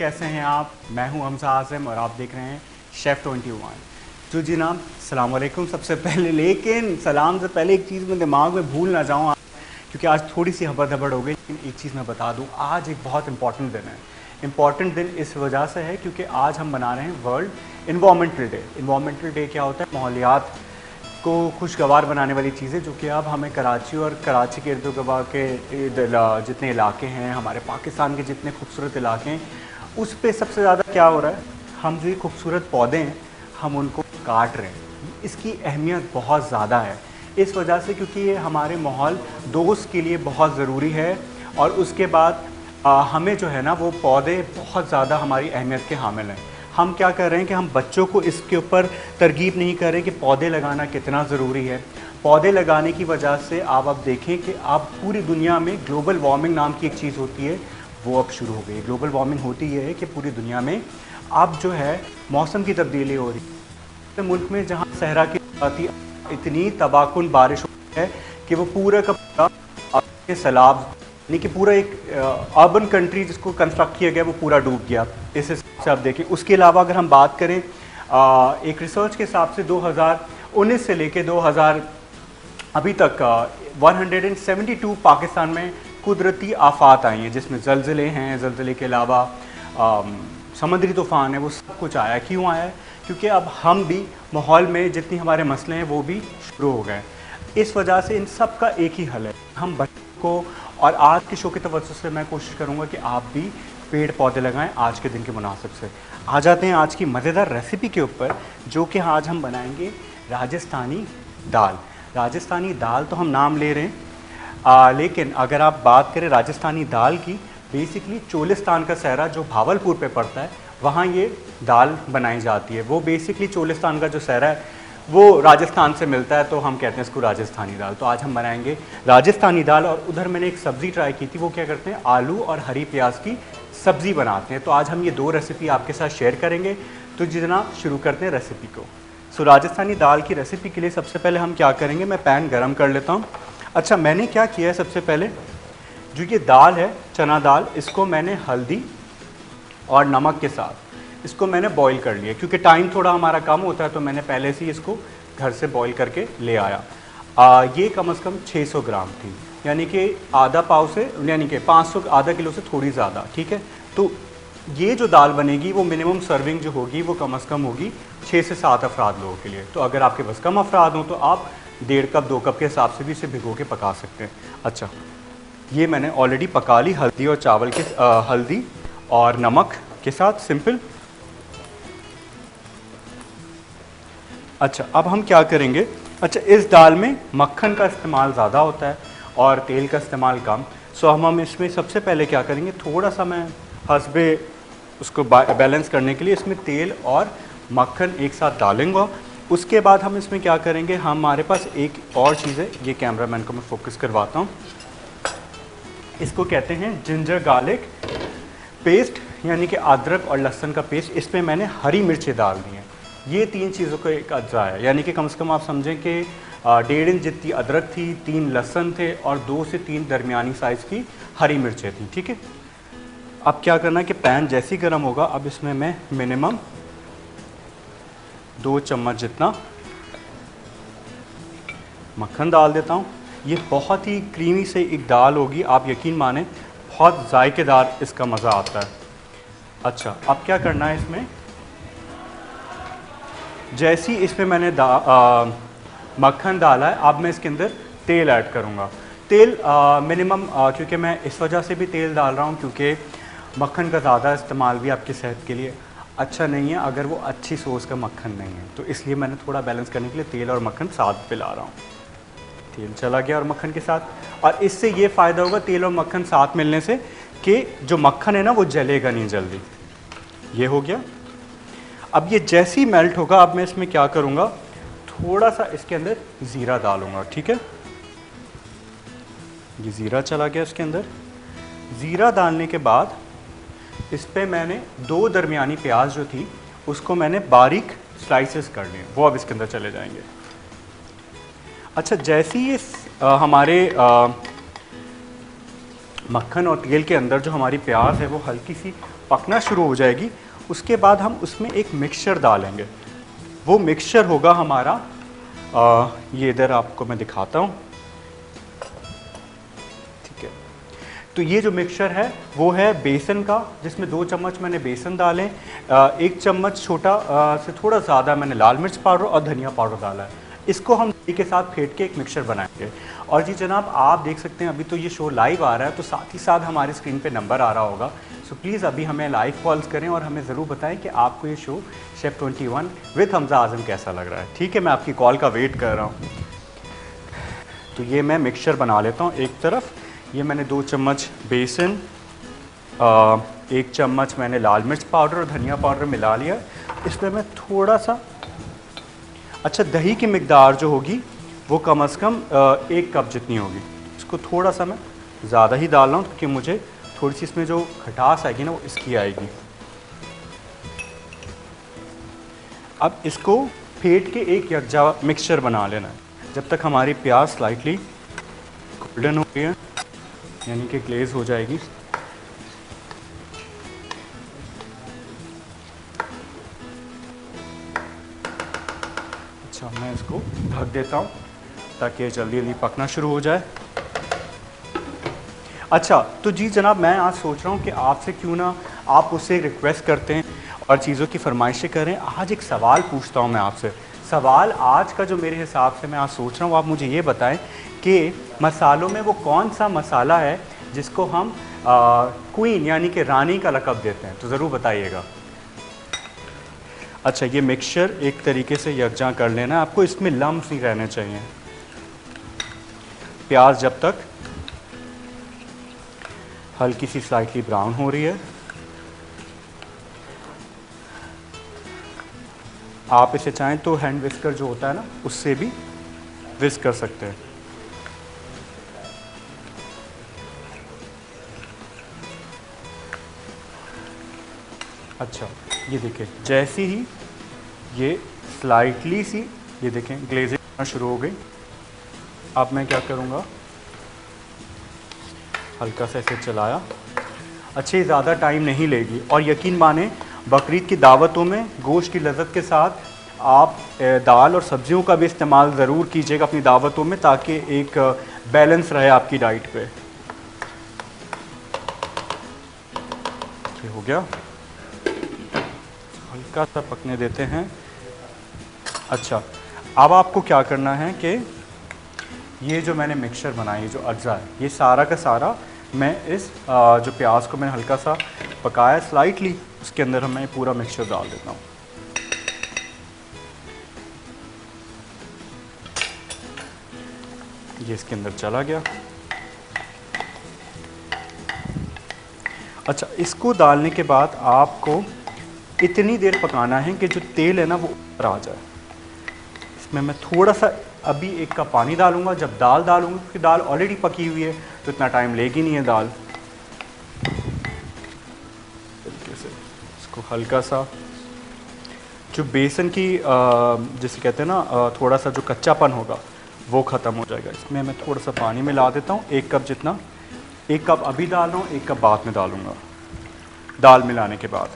कैसे हैं आप? मैं हूं हमजा आज़म और आप देख रहे हैं शेफ़ 21। तो जी नाम सलाम वालेकुम सबसे पहले, लेकिन सलाम से पहले एक चीज़ मैं दिमाग में भूल ना जाऊं, क्योंकि आज थोड़ी सी हबड़-दबड़ हो गई। लेकिन एक चीज़ मैं बता दूं, आज एक बहुत इंपॉर्टेंट दिन है। इंपॉर्टेंट दिन इस वजह से है क्योंकि आज हम मना रहे हैं world environmental day. Environmental day क्या होता है? माहौलियात को खुशगवार बनाने वाली चीज़ें, जो कि अब हमें कराची और कराची के इर्द गिर्द के जितने इलाके हैं, हमारे पाकिस्तान के जितने खूबसूरत इलाके हैं, उस पे सबसे ज़्यादा क्या हो रहा है, हम जो ये खूबसूरत पौधे हैं हम उनको काट रहे हैं। इसकी अहमियत बहुत ज़्यादा है इस वजह से क्योंकि ये हमारे माहौल दोस्त के लिए बहुत ज़रूरी है। और उसके बाद हमें जो है ना वो पौधे बहुत ज़्यादा हमारी अहमियत के हामिल हैं। हम क्या कर रहे हैं कि हम बच्चों को इसके ऊपर तरगीब नहीं कर रहे कि पौधे लगाना कितना ज़रूरी है। पौधे लगाने की वजह से आप अब देखें कि अब पूरी दुनिया में ग्लोबल वार्मिंग नाम की एक चीज़ होती है, वो अब शुरू हो गई। ग्लोबल वार्मिंग होती ये है कि पूरी दुनिया में अब जो है मौसम की तब्दीली हो रही है। मुल्क में जहाँ सहरा की आती इतनी तबाहकुन बारिश होती है कि वो पूरा का पूरा सैलाब, यानी कि पूरा एक अर्बन कंट्री जिसको कंस्ट्रक्ट किया गया वो पूरा डूब गया। इस हिसाब से आप देखें। उसके अलावा अगर हम बात करें एक रिसर्च के हिसाब से 2019 से लेके 2000 अभी तक 172 पाकिस्तान में कुदरती आफात आई हैं, जिसमें ज़लज़ले हैं। ज़लज़ले के अलावा समुद्री तूफ़ान है, वो सब कुछ आया। क्यों आया है? क्योंकि अब हम भी माहौल में जितनी हमारे मसले हैं वो भी शुरू हो गए। इस वजह से इन सब का एक ही हल है, हम बच्चों को, और आज के शो की तवज्जो से मैं कोशिश करूँगा कि आप भी पेड़ पौधे लगाएं आज के दिन के मुनासिब से। आ जाते हैं आज की मज़ेदार रेसिपी के ऊपर, जो कि आज हम बनाएंगे राजस्थानी दाल। राजस्थानी दाल तो हम नाम ले रहे हैं, लेकिन अगर आप बात करें राजस्थानी दाल की, बेसिकली चोलिस्तान का सहरा जो भावलपुर पे पड़ता है, वहाँ ये दाल बनाई जाती है। वो बेसिकली चोलिस्तान का जो सहरा है वो राजस्थान से मिलता है, तो हम कहते हैं इसको राजस्थानी दाल। तो आज हम बनाएंगे राजस्थानी दाल। और उधर मैंने एक सब्ज़ी ट्राई की थी, वो क्या करते हैं, आलू और हरी प्याज की सब्ज़ी बनाते हैं। तो आज हम ये दो रेसिपी आपके साथ शेयर करेंगे। तो जी जनाब, शुरू करते हैं रेसिपी को। सो राजस्थानी दाल की रेसिपी के लिए सबसे पहले हम क्या करेंगे, मैं पैन गरम कर लेता हूँ। अच्छा, मैंने क्या किया है, सबसे पहले जो ये दाल है चना दाल, इसको मैंने हल्दी और नमक के साथ इसको मैंने बॉईल कर लिया। क्योंकि टाइम थोड़ा हमारा कम होता है तो मैंने पहले से ही इसको घर से बॉईल करके ले आया। ये कम से कम 600 ग्राम थी, यानी कि आधा पाव से, यानी कि 500 आधा किलो से थोड़ी ज़्यादा। ठीक है, तो ये जो दाल बनेगी वो मिनिमम सर्विंग जो होगी वो कम से कम होगी 6 से 7 अफराद लोगों के लिए। तो अगर आपके पास कम अफराद हों तो आप 1.5 कप 2 कप के हिसाब से भी इसे भिगो के पका सकते हैं। अच्छा, ये मैंने ऑलरेडी पका ली हल्दी और चावल के हल्दी और नमक के साथ, सिंपल। अच्छा, अब हम क्या करेंगे, अच्छा इस दाल में मक्खन का इस्तेमाल ज़्यादा होता है और तेल का इस्तेमाल कम। सो हम इसमें सबसे पहले क्या करेंगे, थोड़ा सा मैं हस्बे उसको बैलेंस करने के लिए इसमें तेल और मक्खन एक साथ डालेंगे। उसके बाद हम इसमें क्या करेंगे, हमारे पास एक और चीज़ है, ये कैमरामैन को मैं फोकस करवाता हूँ। इसको कहते हैं जिंजर गार्लिक पेस्ट, यानी कि अदरक और लहसुन का पेस्ट। इसमें मैंने हरी मिर्चें डाल दी हैं। ये 3 चीज़ों का एक अज्जा है, यानी कि कम से कम आप समझें कि 1.5 इंच जितनी अदरक थी, 3 लहसुन थे और 2 से 3 दरमियानी साइज़ की हरी मिर्चें थी। ठीक है, अब क्या करना है कि पैन जैसे ही गर्म होगा, अब इसमें मैं मिनिमम 2 चम्मच जितना मक्खन डाल देता हूँ। ये बहुत ही क्रीमी से एक दाल होगी, आप यकीन माने बहुत जायकेदार इसका मज़ा आता है। अच्छा, अब क्या करना है, इसमें जैसी इसमें मैंने मक्खन डाला है, अब मैं इसके अंदर तेल ऐड करूँगा। तेल मिनिमम, क्योंकि मैं इस वजह से भी तेल डाल रहा हूँ क्योंकि मक्खन का ज़्यादा इस्तेमाल भी आपकी सेहत के लिए अच्छा नहीं है अगर वो अच्छी सोर्स का मक्खन नहीं है। तो इसलिए मैंने थोड़ा बैलेंस करने के लिए तेल और मक्खन साथ पिला रहा हूँ। तेल चला गया और मक्खन के साथ, और इससे ये फ़ायदा होगा तेल और मक्खन साथ मिलने से कि जो मक्खन है ना वो जलेगा नहीं जल्दी। ये हो गया। अब ये जैसे ही मेल्ट होगा, अब मैं इसमें क्या करूँगा, थोड़ा सा इसके अंदर ज़ीरा डालूँगा। ठीक है, ये ज़ीरा चला गया इसके अंदर। ज़ीरा डालने के बाद इस पर मैंने 2 दरमियानी प्याज जो थी उसको मैंने बारीक स्लाइसेस कर लिए, वो अब इसके अंदर चले जाएंगे। अच्छा, जैसे ही हमारे मक्खन और तेल के अंदर जो हमारी प्याज है वो हल्की सी पकना शुरू हो जाएगी उसके बाद हम उसमें एक मिक्सचर डालेंगे। वो मिक्सचर होगा हमारा ये इधर आपको मैं दिखाता हूँ, ठीक है। तो ये जो मिक्सचर है वो है बेसन का, जिसमें 2 चम्मच मैंने बेसन डालें, 1 चम्मच छोटा से थोड़ा ज़्यादा मैंने लाल मिर्च पाउडर और धनिया पाउडर डाला है। इसको हम दही के साथ फेंट के एक मिक्सचर बनाएंगे। और जी जनाब आप देख सकते हैं अभी तो ये शो लाइव आ रहा है, तो साथ ही साथ हमारे स्क्रीन पे नंबर आ रहा होगा। सो प्लीज़ अभी हमें लाइव कॉल्स करें और हमें ज़रूर बताएं कि आपको ये शो शेफ़ 21 विद हमज़ा आज़म कैसा लग रहा है। ठीक है, मैं आपकी कॉल का वेट कर रहा हूँ। तो ये मैं मिक्सचर बना लेता हूँ। एक तरफ ये मैंने 2 चम्मच बेसन, 1 चम्मच मैंने लाल मिर्च पाउडर और धनिया पाउडर मिला लिया। इसमें मैं थोड़ा सा अच्छा दही की मिकदार जो होगी वो कम से कम 1 कप जितनी होगी। इसको थोड़ा सा मैं ज़्यादा ही डाल रहा हूँ क्योंकि मुझे थोड़ी सी इसमें जो खटास आएगी ना वो इसकी आएगी। अब इसको फेंट के एक यकजा मिक्सचर बना लेना है जब तक हमारी प्याज स्लाइटली गोल्डन हो गई है, यानी कि ग्लेज हो जाएगी। अच्छा, मैं इसको ढक देता हूँ ताकि जल्दी जल्दी पकना शुरू हो जाए। अच्छा तो जी जनाब, मैं आज सोच रहा हूँ कि आपसे क्यों ना आप उससे रिक्वेस्ट करते हैं और चीज़ों की फरमाइशें करें। आज एक सवाल पूछता हूँ मैं आपसे। सवाल आज का जो मेरे हिसाब से मैं आज सोच रहा हूँ, आप मुझे ये बताएं कि मसालों में वो कौन सा मसाला है जिसको हम क्वीन यानी कि रानी का लक़ब देते हैं, तो ज़रूर बताइएगा। अच्छा, ये मिक्सचर एक तरीके से यकजा कर लेना है आपको, इसमें लम्स नहीं रहने चाहिए। प्याज जब तक हल्की सी स्लाइटली ब्राउन हो रही है, आप इसे चाहें तो हैंड विस्कर जो होता है ना उससे भी विस्क कर सकते हैं। अच्छा, ये देखें जैसे ही ये स्लाइटली सी ये देखें ग्लेजिंग होना शुरू हो गई। अब मैं क्या करूँगा, हल्का सा इसे चलाया। अच्छे ज़्यादा टाइम नहीं लेगी और यकीन माने बकरीद की दावतों में गोश्त की लज़्ज़त के साथ आप दाल और सब्जियों का भी इस्तेमाल ज़रूर कीजिएगा अपनी दावतों में, ताकि एक बैलेंस रहे आपकी डाइट पे। ये हो गया, हल्का सा पकने देते हैं। अच्छा, अब आपको क्या करना है कि ये जो मैंने मिक्सचर बनाई, जो अज्जा है, ये सारा का सारा मैं इस जो प्याज को मैंने हल्का सा पकाया स्लाइटली, उसके अंदर मैं पूरा मिक्सचर डाल देता हूँ। ये इसके अंदर चला गया। अच्छा, इसको डालने के बाद आपको इतनी देर पकाना है कि जो तेल है ना वो ऊपर आ जाए। इसमें मैं थोड़ा सा अभी 1 कप पानी डालूंगा जब दाल डालूंगा, क्योंकि दाल ऑलरेडी पकी हुई है तो इतना टाइम लेगी नहीं है दाल। तरीके से इसको हल्का सा जो बेसन की जिसे कहते हैं ना थोड़ा सा जो कच्चापन होगा वो ख़त्म हो जाएगा। इसमें मैं थोड़ा सा पानी मिला देता हूँ, 1 कप जितना। 1 कप अभी डाल रहा हूँ, 1 कप बाद में डालूँगा दाल मिलाने के बाद।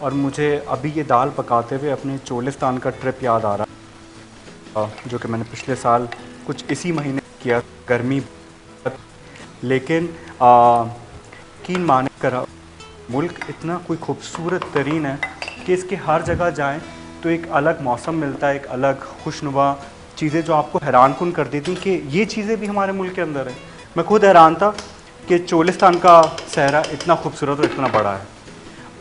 और मुझे अभी ये दाल पकाते हुए अपने चोलिस्तान का ट्रिप याद आ रहा है, जो कि मैंने पिछले साल कुछ इसी महीने किया, गर्मी। लेकिन यकीन माने कर मुल्क इतना कोई खूबसूरत तरीन है कि इसके हर जगह जाएं तो एक अलग मौसम मिलता है, एक अलग खुशनुमा चीज़ें जो आपको हैरान कुन कर देती कि ये चीज़ें भी हमारे मुल्क के अंदर है। मैं खुद हैरान था कि चोलिस्तान का सहरा इतना खूबसूरत और इतना बड़ा है।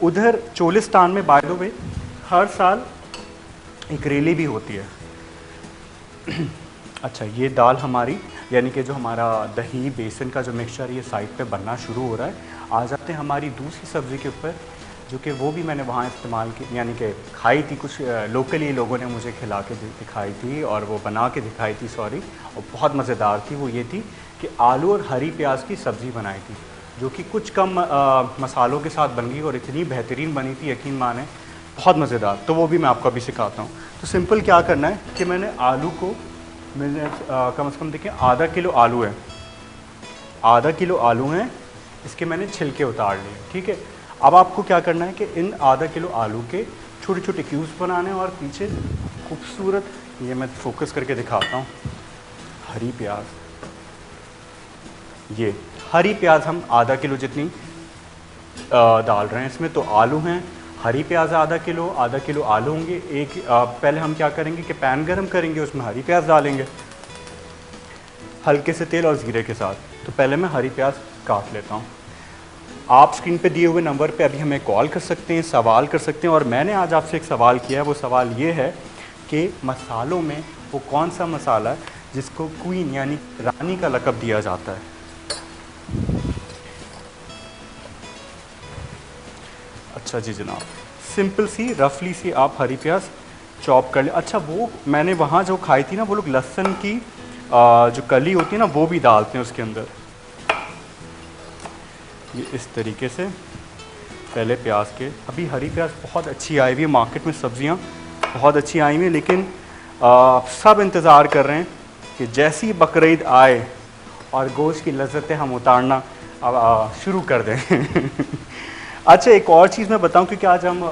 उधर चोलिस्तान में बाय द वे हर साल एक रैली भी होती है। अच्छा, ये दाल हमारी यानी कि जो हमारा दही बेसन का जो मिक्सचर ये साइड पे बनना शुरू हो रहा है। आ जाते हैं हमारी दूसरी सब्ज़ी के ऊपर, जो कि वो भी मैंने वहाँ इस्तेमाल की यानी कि खाई थी। कुछ लोकली लोगों ने मुझे खिला के दिखाई थी और वो बना के दिखाई थी, सॉरी, और बहुत मज़ेदार थी। वो ये थी कि आलू और हरी प्याज की सब्ज़ी बनाई थी, जो कि कुछ कम मसालों के साथ बन गई और इतनी बेहतरीन बनी थी, यकीन माने बहुत मज़ेदार। तो वो भी मैं आपको अभी सिखाता हूँ। तो सिंपल क्या करना है कि मैंने आलू को मैंने कम से कम देखिए आधा किलो आलू है, आधा किलो आलू हैं, इसके मैंने छिलके उतार लिए, ठीक है। अब आपको क्या करना है कि इन आधा किलो आलू के छोटे छोटे क्यूब्स बनाने हैं और पीछे खूबसूरत, ये मैं फोकस करके दिखाता हूँ, हरी प्याज, ये हरी प्याज हम आधा किलो जितनी डाल रहे हैं इसमें। तो आलू हैं, हरी प्याज आधा किलो आलू होंगे। पहले हम क्या करेंगे कि पैन गरम करेंगे, उसमें हरी प्याज डालेंगे हल्के से तेल और ज़ीरे के साथ। तो पहले मैं हरी प्याज काट लेता हूँ। आप स्क्रीन पे दिए हुए नंबर पे अभी हमें कॉल कर सकते हैं, सवाल कर सकते हैं। और मैंने आज आपसे एक सवाल किया है, वो सवाल ये है कि मसालों में वो कौन सा मसाला है जिसको क्वीन यानी रानी का लक़ब दिया जाता है। अच्छा जी जनाब, सिंपल सी रफली सी आप हरी प्याज चॉप कर लें। अच्छा, वो मैंने वहाँ जो खाई थी ना, वो लोग लहसुन की जो कली होती है ना वो भी डालते हैं उसके अंदर। ये इस तरीके से पहले प्याज के, अभी हरी प्याज बहुत अच्छी आई हुई है, मार्केट में सब्जियां बहुत अच्छी आई हुई हैं, लेकिन सब इंतज़ार कर रहे हैं कि जैसी बकरीद आए और गोश्त की लज्जतें हम उतारना शुरू कर दें। अच्छा, एक और चीज़ मैं बताऊं, क्योंकि आज हम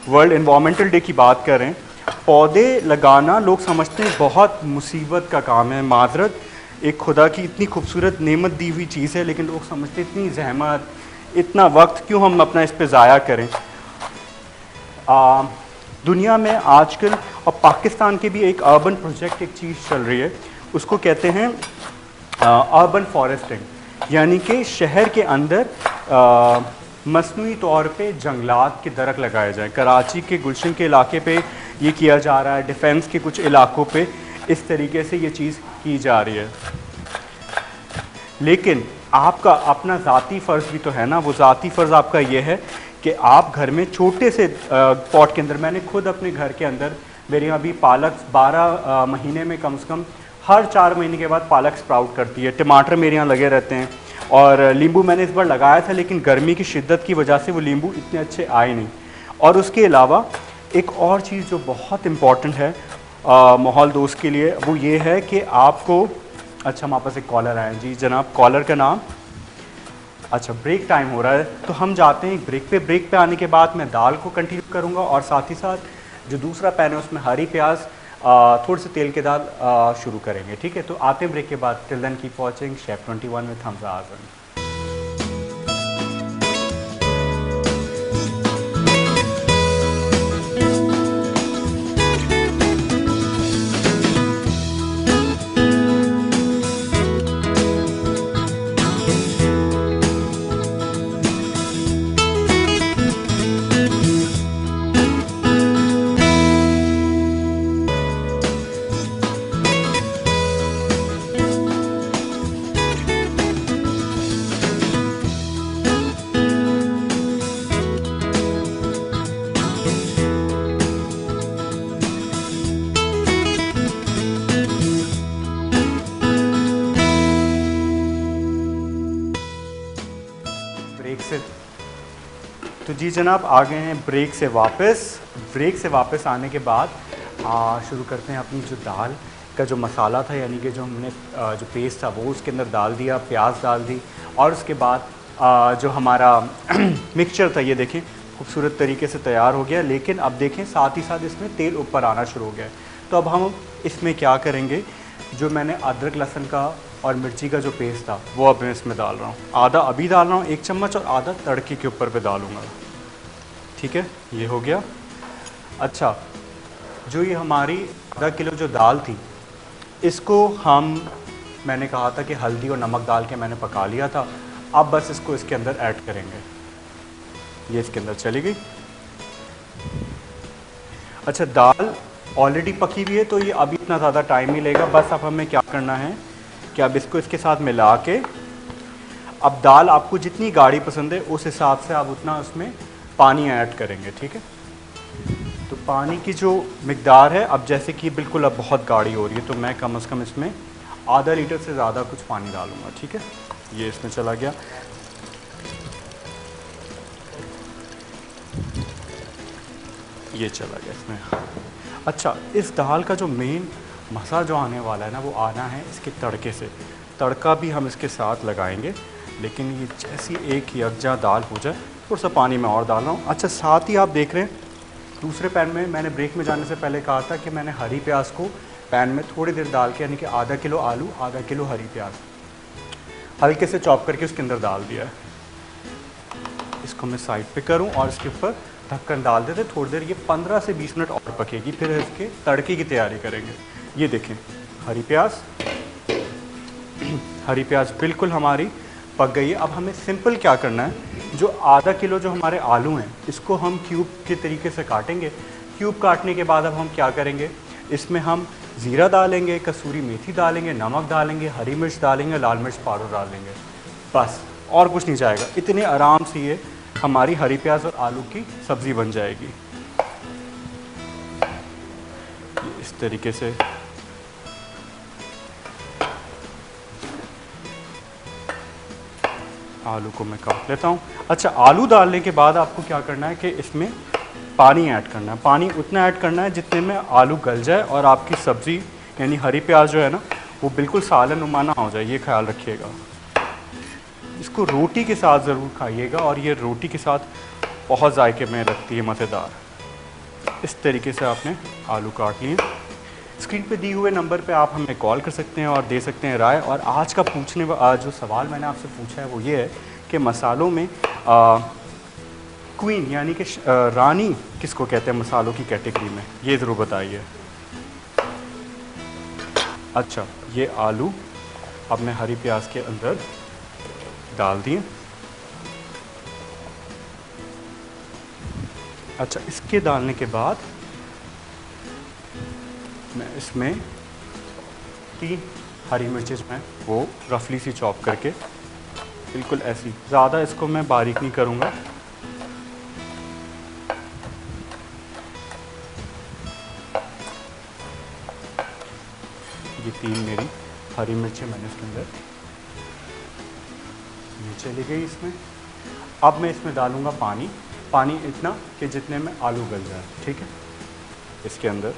वर्ल्ड एनवायरमेंटल डे की बात कर रहे हैं। पौधे लगाना लोग समझते हैं बहुत मुसीबत का काम है, माजरत, एक खुदा की इतनी खूबसूरत नेमत दी हुई चीज़ है, लेकिन लोग समझते हैं इतनी जहमत, इतना वक्त क्यों हम अपना इस पे ज़ाया करें। दुनिया में आजकल और पाकिस्तान के भी एक अर्बन प्रोजेक्ट एक चीज़ चल रही है, उसको कहते हैं अर्बन फॉरेस्टिंग, यानी कि शहर के अंदर मसनूई तौर पे जंगलात के दरख्त लगाए जाएं। कराची के गुलशन के इलाके पे ये किया जा रहा है, डिफेंस के कुछ इलाकों पे इस तरीके से ये चीज़ की जा रही है। लेकिन आपका अपना ज़ाती फ़र्ज़ भी तो है ना, वो ज़ाती फ़र्ज़ आपका ये है कि आप घर में छोटे से पॉट के अंदर, मैंने खुद अपने घर के अंदर, मेरे यहाँ भी पालक 12 महीने में कम से कम हर 4 महीने के बाद पालक स्प्राउट करती है। टमाटर मेरे यहाँ लगे रहते हैं और नींबू मैंने इस बार लगाया था, लेकिन गर्मी की शिद्दत की वजह से वो नींबू इतने अच्छे आए नहीं। और उसके अलावा एक और चीज़ जो बहुत इम्पॉर्टेंट है माहौल दोस्त के लिए, वो ये है कि आपको, अच्छा हमारे पास एक कॉलर आए हैं। जी जनाब, कॉलर का नाम? अच्छा, ब्रेक टाइम हो रहा है तो हम जाते हैं ब्रेक पे। ब्रेक पे आने के बाद मैं दाल को कंटिन्यू करूँगा और साथ ही साथ जो दूसरा पैन है उसमें हरी प्याज थोड़े से तेल के दाल शुरू करेंगे, ठीक है। तो आते हैं ब्रेक के बाद। Till then keep watching chef 21 with Hamza Azam. Break से तो जी जनाब आ गए हैं ब्रेक से वापस। ब्रेक से वापस आने के बाद शुरू करते हैं अपनी जो दाल का जो मसाला था, यानी कि जो हमने जो पेस्ट था वो उसके अंदर डाल दिया, प्याज डाल दी और उसके बाद जो हमारा मिक्सचर था ये देखें खूबसूरत तरीके से तैयार हो गया। लेकिन अब देखें साथ ही साथ इसमें तेल ऊपर आना शुरू हो गया है। तो अब हम इसमें क्या करेंगे, जो मैंने अदरक लहसुन का और मिर्ची का जो पेस्ट था वो अब मैं इसमें डाल रहा हूँ। आधा अभी डाल रहा हूँ 1 चम्मच और आधा तड़के के ऊपर पे डालूँगा, ठीक है। ये हो गया। अच्छा, जो ये हमारी आधा किलो जो दाल थी इसको मैंने कहा था कि हल्दी और नमक डाल के मैंने पका लिया था। अब बस इसको इसके अंदर ऐड करेंगे। ये इसके अंदर चली गई। अच्छा, दाल ऑलरेडी पकी हुई है तो ये अभी इतना ज़्यादा टाइम नहीं लेगा। बस अब हमें क्या करना है कि अब इसको इसके साथ मिला के, अब दाल आपको जितनी गाढ़ी पसंद है उस हिसाब से आप उतना उसमें पानी ऐड करेंगे, ठीक है। तो पानी की जो मिकदार है, अब जैसे कि बिल्कुल अब बहुत गाढ़ी हो रही है तो मैं कम से कम इसमें आधा लीटर से ज़्यादा कुछ पानी डालूँगा, ठीक है। ये इसमें चला गया। ये चला गया इसमें। अच्छा, इस दाल का जो मेन मसा जो आने वाला है ना, वो आना है इसके तड़के से। तड़का भी हम इसके साथ लगाएंगे, लेकिन ये जैसी एक यकजा दाल हो जाए, थोड़ा सा पानी मैं और डाल रहा हूँ। अच्छा, साथ ही आप देख रहे हैं दूसरे पैन में मैंने ब्रेक में जाने से पहले कहा था कि मैंने हरी प्याज को पैन में थोड़ी देर डाल के, यानी कि आधा किलो आलू, आधा किलो हरी प्याज हल्के से चॉप करके उसके अंदर डाल दिया है। इसको मैं साइड पे करूं और इसके ऊपर ढक्कन डाल देते थोड़ी देर, ये 15 से 20 मिनट और पकेगी, फिर इसके तड़के की तैयारी करेंगे। ये देखें हरी प्याज बिल्कुल हमारी पक गई है। अब हमें सिंपल क्या करना है, जो आधा किलो जो हमारे आलू हैं इसको हम क्यूब के तरीके से काटेंगे। क्यूब काटने के बाद अब हम क्या करेंगे, इसमें हम ज़ीरा डालेंगे, कसूरी मेथी डालेंगे, नमक डालेंगे, हरी मिर्च डालेंगे, लाल मिर्च पाउडर डालेंगे, बस और कुछ नहीं जाएगा। इतने आराम से ये हमारी हरी प्याज और आलू की सब्ज़ी बन जाएगी। इस तरीके से आलू को मैं काट लेता हूँ। अच्छा, आलू डालने के बाद आपको क्या करना है कि इसमें पानी ऐड करना है। पानी उतना ऐड करना है जितने में आलू गल जाए और आपकी सब्ज़ी यानी हरी प्याज जो है ना वो बिल्कुल सालन नुमाना हो जाए, ये ख्याल रखिएगा। इसको रोटी के साथ ज़रूर खाइएगा और ये रोटी के साथ बहुत जायके में लगती है, मज़ेदार। इस तरीके से आपने आलू काट लिए। स्क्रीन पे दिए हुए नंबर पे आप हमें कॉल कर सकते हैं और दे सकते हैं राय। और आज का जो सवाल मैंने आपसे पूछा है वो ये है कि मसालों में क्वीन यानी कि रानी किसको कहते हैं मसालों की कैटेगरी में, ये ज़रूर बताइए। अच्छा, ये आलू अब मैं हरी प्याज के अंदर डाल दिए। अच्छा, इसके डालने के बाद मैं इसमें 3 हरी मिर्चें मैं वो रफली सी चॉप करके, बिल्कुल ऐसी, ज़्यादा इसको मैं बारीक नहीं करूँगा। ये 3 मेरी हरी मिर्चें मैंने इसके अंदर, ये चली गई इसमें। अब मैं इसमें डालूँगा पानी, पानी इतना कि जितने में आलू गल जाए, ठीक है। इसके अंदर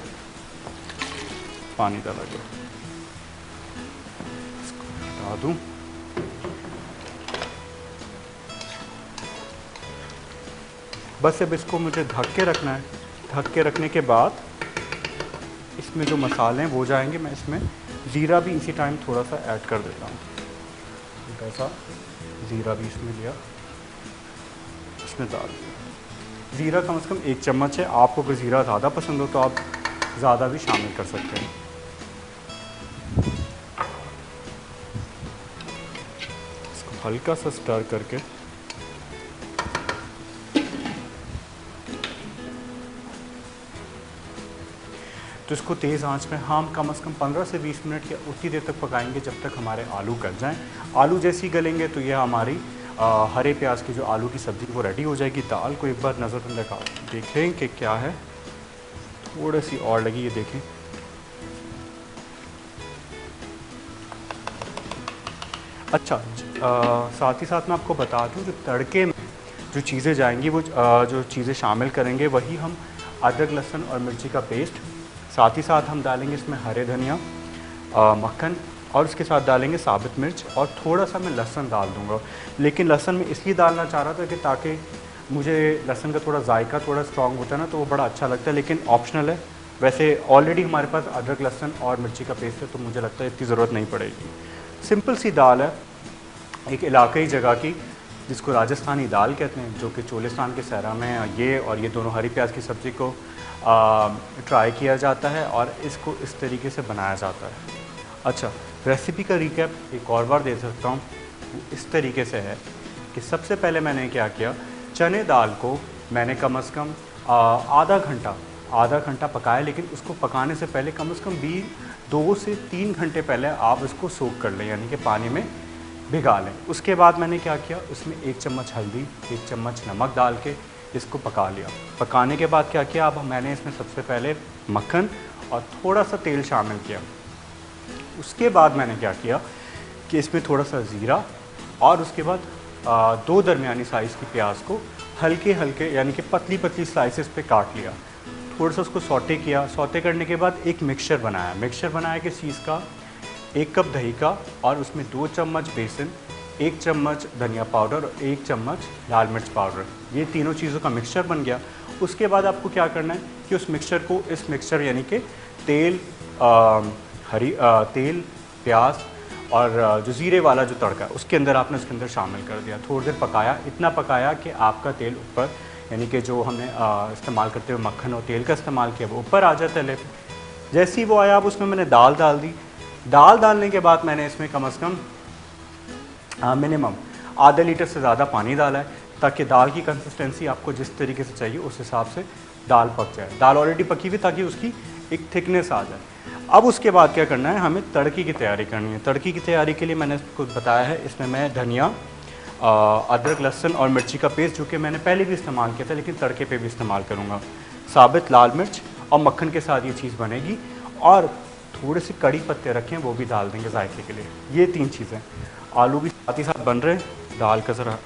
पानी डाला गया, इसको हटा दूँ। बस अब इसको मुझे ढक के रखना है। ढक के रखने के बाद इसमें जो मसाले हैं वो जाएंगे। मैं इसमें ज़ीरा भी इसी टाइम थोड़ा सा ऐड कर देता हूँ। हल्का सा ज़ीरा भी इसमें लिया, इसमें डाल दिया। ज़ीरा कम से कम 1 चम्मच है। आपको अगर ज़ीरा ज़्यादा पसंद हो तो आप ज़्यादा भी शामिल कर सकते हैं। इसको हल्का सा स्टर करके तो इसको तेज़ आंच में हम कम से कम 15 से 20 मिनट या उतनी देर तक पकाएंगे जब तक हमारे आलू गल जाएं। आलू जैसे ही गलेंगे तो यह हमारी हरे प्याज की जो आलू की सब्ज़ी वो रेडी हो जाएगी। दाल को एक बार नज़र लगा देखें कि क्या है, थोड़ी सी और लगी, ये देखें। अच्छा, साथ ही साथ मैं आपको बता दूं जो तड़के में जो चीज़ें जाएंगी वो जो चीज़ें शामिल करेंगे वही हम अदरक, लहसुन और मिर्ची का पेस्ट, साथ ही साथ हम डालेंगे इसमें हरे धनिया, मक्खन, और उसके साथ डालेंगे साबित मिर्च, और थोड़ा सा मैं लहसुन डाल दूंगा। लेकिन लहसुन मैं इसलिए डालना चाह रहा था कि ताकि मुझे लहसुन का थोड़ा जायका थोड़ा स्ट्रॉन्ग होता है ना, तो वो बड़ा अच्छा लगता है, लेकिन ऑप्शनल है। वैसे ऑलरेडी हमारे पास अदरक, लहसुन और मिर्ची का पेस्ट है, तो मुझे लगता है इतनी ज़रूरत नहीं पड़ेगी। सिंपल सी दाल है, एक इलाकई जगह की, जिसको राजस्थानी दाल कहते हैं, जो कि चोलिस्तान के सहरा में ये और ये दोनों हरी प्याज की सब्ज़ी को ट्राई किया जाता है और इसको इस तरीके से बनाया जाता है। अच्छा, रेसिपी का रिकैप एक और बार दे सकता हूँ। इस तरीके से है कि सबसे पहले मैंने क्या किया, चने दाल को मैंने कम से कम आधा घंटा पकाया, लेकिन उसको पकाने से पहले कम 2 से 3 घंटे पहले आप इसको सोक कर लें, यानी कि पानी में भिगा लें। उसके बाद मैंने क्या किया, उसमें 1 चम्मच हल्दी, 1 चम्मच नमक डाल के इसको पका लिया। पकाने के बाद क्या किया, अब मैंने इसमें सबसे पहले मक्खन और थोड़ा सा तेल शामिल किया। उसके बाद मैंने क्या किया कि इसमें थोड़ा सा ज़ीरा और उसके बाद 2 दरमियानी साइज़ की प्याज को हल्के हल्के यानी कि पतली पतली स्लाइसेस पे काट लिया। थोड़ा सा उसको सौटे किया। सौटे करने के बाद एक मिक्सचर बनाया किस चीज़ का, 1 कप दही का, और उसमें 2 चम्मच बेसन, 1 चम्मच धनिया पाउडर और 1 चम्मच लाल मिर्च पाउडर। ये तीनों चीज़ों का मिक्सचर बन गया। उसके बाद आपको क्या करना है कि उस मिक्सचर को, इस मिक्सचर यानी कि तेल, तेल, प्याज और जो ज़ीरे वाला जो तड़का है उसके अंदर आपने उसके अंदर शामिल कर दिया। थोड़ी देर पकाया, इतना पकाया कि आपका तेल ऊपर, यानी कि जो हमने इस्तेमाल करते हुए मक्खन और तेल का इस्तेमाल किया वो ऊपर आ जाए तले पे। जैसे ही वो आया, अब उसमें मैंने दाल डाल दी। दाल डालने के बाद मैंने इसमें कम से कम मिनिमम आधा लीटर से ज़्यादा पानी डाला है, ताकि दाल की कंसिस्टेंसी आपको जिस तरीके से चाहिए उस हिसाब से दाल पक जाए। दाल ऑलरेडी पकी हुई, ताकि उसकी एक थिकनेस आ जाए। अब उसके बाद क्या करना है, हमें तड़की की तैयारी करनी है। तड़की की तैयारी के लिए मैंने कुछ बताया है, इसमें मैं धनिया, अदरक, लहसुन और मिर्ची का पेस्ट, जो कि मैंने पहले भी इस्तेमाल किया था लेकिन तड़के पे भी इस्तेमाल करूँगा, साबित लाल मिर्च और मक्खन के साथ ये चीज़ बनेगी। और थोड़े से कड़ी पत्ते रखें, वो भी डाल देंगे जायके के लिए। ये 3 चीज़ें। आलू भी साथ ही साथ बन रहे हैं, दाल का ज़रा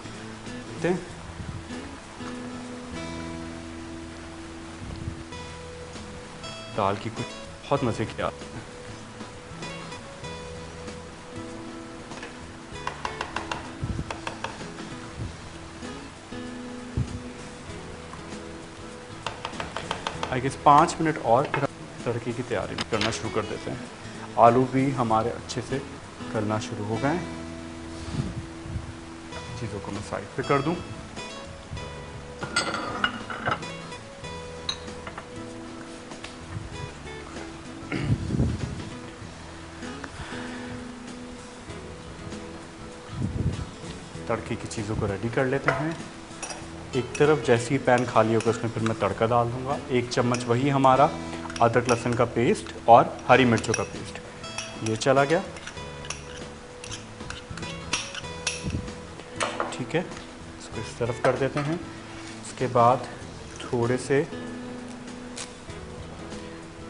दाल की कुछ बहुत मज़े की आती है। आई गेस 5 मिनट और, फिर हम तड़के की तैयारी करना शुरू कर देते हैं। आलू भी हमारे अच्छे से गलना शुरू हो गए। चीज़ों को मैं साइड पे कर दूं। तड़के की चीज़ों को रेडी कर लेते हैं। एक तरफ जैसे ही पैन खाली होगा उसमें फिर मैं तड़का डाल दूंगा। 1 चम्मच वही हमारा अदरक लहसुन का पेस्ट और हरी मिर्चों का पेस्ट, ये चला गया। ठीक है, इसको इस तरफ कर देते हैं। उसके बाद थोड़े से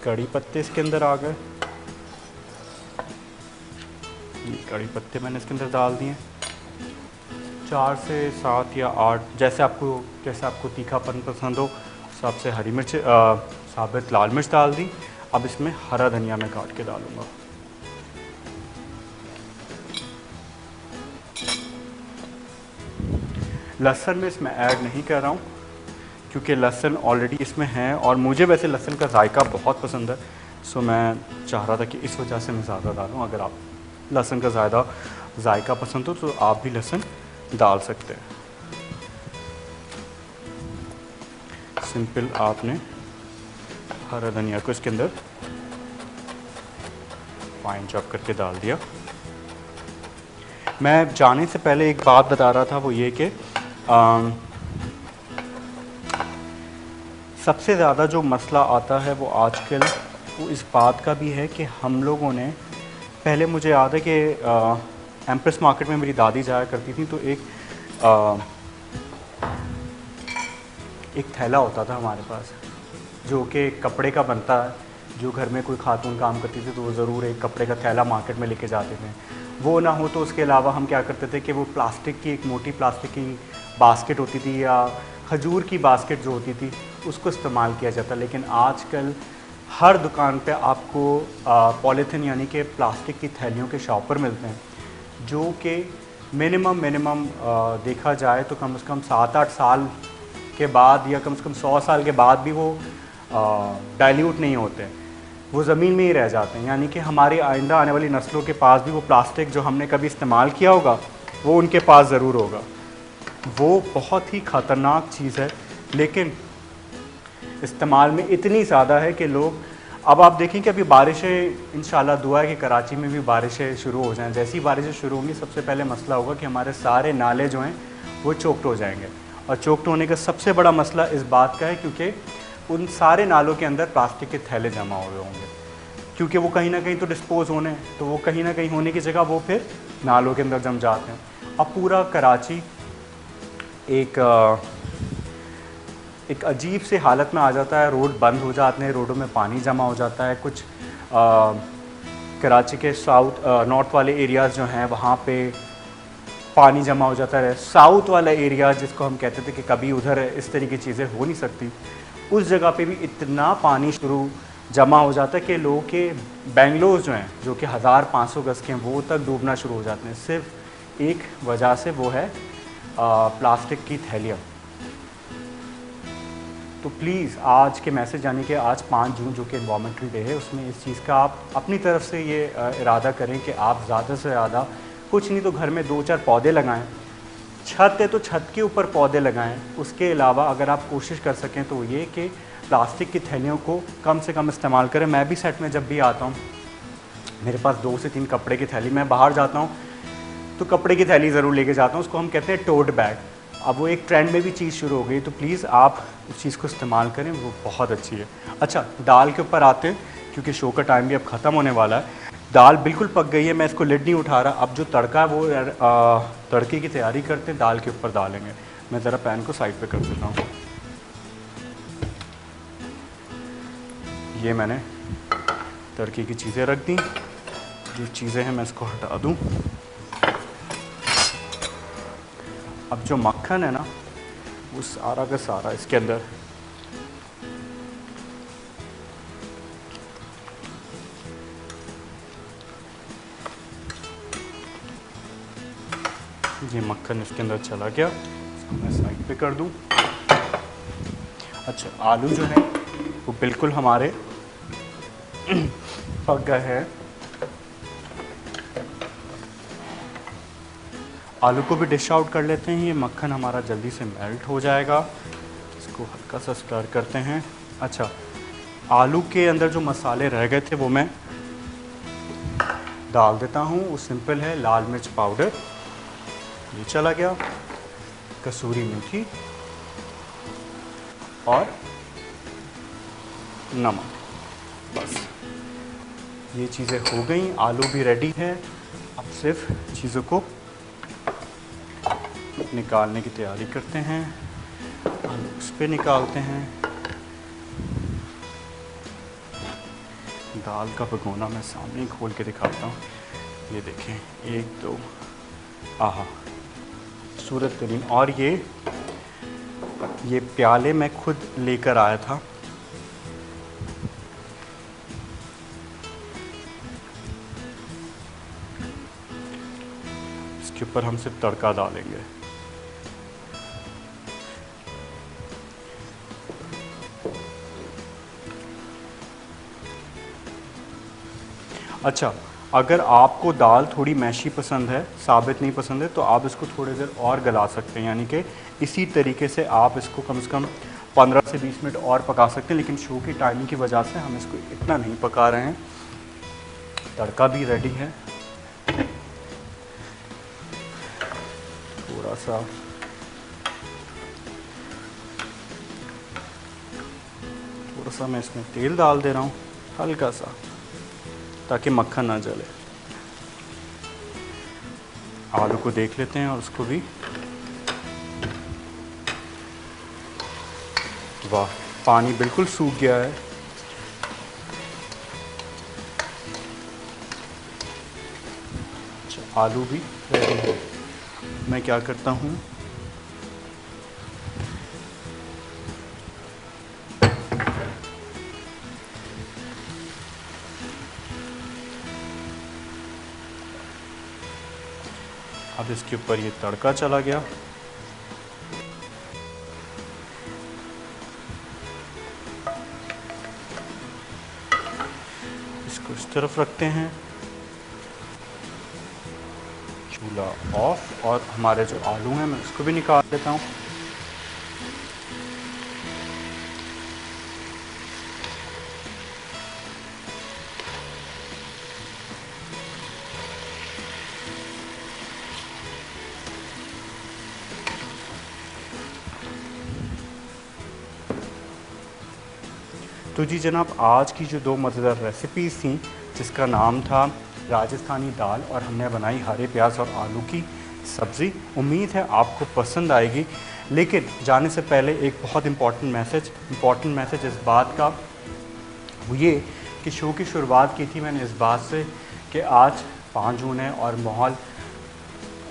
कड़ी पत्ते इसके अंदर आ गए। ये कड़ी पत्ते मैंने इसके अंदर डाल दिए। 4 से 7 या 8, जैसे आपको तीखापन पसंद हो उस हिसाब से हरी मिर्च, साबित लाल मिर्च डाल दी। अब इसमें हरा धनिया मैं काट के डालूँगा। लहसुन में इसमें ऐड नहीं कर रहा हूँ क्योंकि लहसुन ऑलरेडी इसमें है, और मुझे वैसे लहसुन का जायका बहुत पसंद है। सो मैं चाह रहा था कि इस वजह से मैं ज़्यादा डालूँ। अगर आप लहसुन का जायका पसंद हो तो आप भी लहसुन डाल सकते हैं। सिंपल आपने हरा धनिया को इसके अंदर फाइन चॉप करके डाल दिया। मैं जाने से पहले एक बात बता रहा था, वो ये कि सबसे ज़्यादा जो मसला आता है वो आजकल वो इस बात का भी है कि हम लोगों ने, पहले मुझे याद है कि एम्प्रेस मार्केट में मेरी दादी जाया करती थी, तो एक थैला होता था हमारे पास जो कि कपड़े का बनता है। जो घर में कोई खातून काम करती थी तो वो ज़रूर एक कपड़े का थैला मार्केट में लेके जाते थे। वो ना हो तो उसके अलावा हम क्या करते थे कि वो प्लास्टिक की, एक मोटी प्लास्टिक की बास्केट होती थी या खजूर की बास्केट जो होती थी, उसको इस्तेमाल किया जाता। लेकिन आजकल हर दुकान पे आपको पॉलीथीन यानी कि प्लास्टिक की थैलियों के शॉपर मिलते हैं, जो कि मिनिमम देखा जाए तो कम से कम 7-8 साल के बाद या कम से कम 100 साल के बाद भी वो डाइल्यूट नहीं होते, वो ज़मीन में ही रह जाते हैं। यानी कि हमारी आइंदा आने वाली नस्लों के पास भी वो प्लास्टिक जो हमने कभी इस्तेमाल किया होगा वो उनके पास ज़रूर होगा। वो बहुत ही ख़तरनाक चीज़ है, लेकिन इस्तेमाल में इतनी ज़्यादा है कि लोग, अब आप देखें कि अभी बारिशें, इंशाल्लाह दुआ है कि कराची में भी बारिशें शुरू हो जाएं। जैसी बारिशें शुरू होंगी सबसे पहले मसला होगा कि हमारे सारे नाले जो हैं वो चोक्ड हो जाएंगे। और चोक्ड होने का सबसे बड़ा मसला इस बात का है क्योंकि उन सारे नालों के अंदर प्लास्टिक के थैले जमा हुए होंगे, क्योंकि वो कहीं ना कहीं तो डिस्पोज़ होने, तो वो कहीं ना कहीं होने की जगह वो फिर नालों के अंदर जम जाते हैं। अब पूरा कराची एक अजीब सी हालत में आ जाता है। रोड बंद हो जाते हैं, रोडों में पानी जमा हो जाता है। कुछ कराची के नॉर्थ वाले एरियाज़ जो हैं वहाँ पे पानी जमा हो जाता है। साउथ वाला एरिया जिसको हम कहते थे कि कभी उधर इस तरह की चीज़ें हो नहीं सकती, उस जगह पे भी इतना पानी शुरू जमा हो जाता है कि लोगों के बेंगलोर जो हैं, जो कि 1500 गज के हैं, वो तक डूबना शुरू हो जाते हैं। सिर्फ एक वजह से, वो है प्लास्टिक की थैलियाँ। तो प्लीज़ आज के मैसेज यानी कि आज 5 जून जो कि एनवायरमेंटल डे है, उसमें इस चीज़ का आप अपनी तरफ से ये इरादा करें कि आप ज़्यादा से ज़्यादा कुछ नहीं तो घर में 2-4 पौधे लगाएं। छत है तो छत के ऊपर पौधे लगाएं। उसके अलावा अगर आप कोशिश कर सकें तो ये कि प्लास्टिक की थैलियों को कम से कम इस्तेमाल करें। मैं भी सेट में जब भी आता हूँ, मेरे पास 2 से 3 कपड़े की थैली, मैं बाहर जाता हूँ तो कपड़े की थैली ज़रूर लेके जाता हूँ। उसको हम कहते हैं टोट बैग। अब वो एक ट्रेंड में भी चीज़ शुरू हो गई, तो प्लीज़ आप उस चीज़ को इस्तेमाल करें, वो बहुत अच्छी है। अच्छा, दाल के ऊपर आते हैं, क्योंकि शो का टाइम भी अब ख़त्म होने वाला है। दाल बिल्कुल पक गई है, मैं इसको लिड नहीं उठा रहा। अब जो तड़का है वो तड़के की तैयारी करते हैं, दाल के ऊपर डालेंगे। मैं ज़रा पैन को साइड पे कर देता हूँ। ये मैंने तड़के की चीज़ें रख दी। जो चीज़ें हैं मैं इसको हटा दूँ। अब जो मक्खन है ना, वो सारा का सारा इसके अंदर ये मक्खन इसके अंदर चला गया। इसको मैं साइड पे कर दूं। अच्छा, आलू जो है वो बिल्कुल हमारे पक गए हैं। आलू को भी डिश आउट कर लेते हैं। ये मक्खन हमारा जल्दी से मेल्ट हो जाएगा। इसको हल्का सा स्टर करते हैं। अच्छा, आलू के अंदर जो मसाले रह गए थे वो मैं डाल देता हूँ। वो सिंपल है, लाल मिर्च पाउडर, ये चला गया, कसूरी मेथी और नमक। बस ये चीज़ें हो गई, आलू भी रेडी है। अब सिर्फ चीज़ों को निकालने की तैयारी करते हैं। आलू उस पर निकालते हैं। दाल का भगोना मैं सामने ही खोल के दिखाता हूँ। ये देखें, 1 2, आहा, सूरत तरीन। और ये प्याले मैं खुद लेकर आया था। इसके ऊपर हम सिर्फ तड़का डालेंगे। अच्छा, अगर आपको दाल थोड़ी मैशी पसंद है, साबित नहीं पसंद है, तो आप इसको थोड़ी देर और गला सकते हैं। यानी कि इसी तरीके से आप इसको कम से कम 15 से 20 मिनट और पका सकते हैं। लेकिन शो की टाइमिंग की वजह से हम इसको इतना नहीं पका रहे हैं। तड़का भी रेडी है। थोड़ा सा मैं इसमें तेल डाल दे रहा हूँ, हल्का सा, ताकि मक्खन ना जले। आलू को देख लेते हैं और उसको भी, वाह, पानी बिल्कुल सूख गया है। अच्छा, आलू भी रेडी है। मैं क्या करता हूँ, अब इसके ऊपर ये तड़का चला गया। इसको इस तरफ रखते हैं, चूल्हा ऑफ। और हमारे जो आलू हैं मैं उसको भी निकाल देता हूँ। तो जी जनाब, आज की जो 2 मज़ेदार रेसिपीज़ थी, जिसका नाम था राजस्थानी दाल और हमने बनाई हरे प्याज और आलू की सब्ज़ी, उम्मीद है आपको पसंद आएगी। लेकिन जाने से पहले एक बहुत इम्पॉर्टेंट मैसेज इस बात का, वो ये कि शो की शुरुआत की थी मैंने इस बात से कि आज 5 जून है और माहौल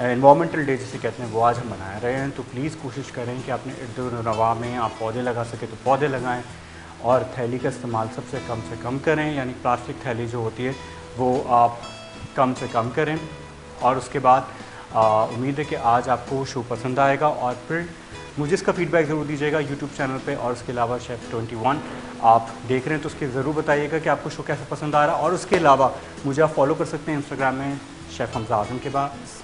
एनवायरमेंटल डे जिसे कहते हैं वो आज हम मना रहे हैं। तो प्लीज़ कोशिश करें कि अपने इर्द गिर्द नवा में आप पौधे लगा सकें तो पौधे लगाएं। और थैली का इस्तेमाल सबसे कम से कम करें, यानी प्लास्टिक थैली जो होती है वो आप कम से कम करें। और उसके बाद उम्मीद है कि आज आपको शो पसंद आएगा और फिर मुझे इसका फीडबैक ज़रूर दीजिएगा यूट्यूब चैनल पे। और उसके अलावा शेफ़ 21 आप देख रहे हैं तो उसके ज़रूर बताइएगा कि आपको शो कैसा पसंद आ रहा है। और उसके अलावा मुझे आप फॉलो कर सकते हैं इंस्टाग्राम में शेफ़ हमज़ा आज़म के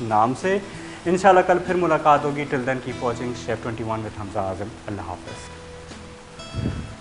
नाम से। इंशाल्लाह कल फिर मुलाकात होगी। Till then keep watching chef 21 with Hamza Azam. अल्लाह हाफ़िज़।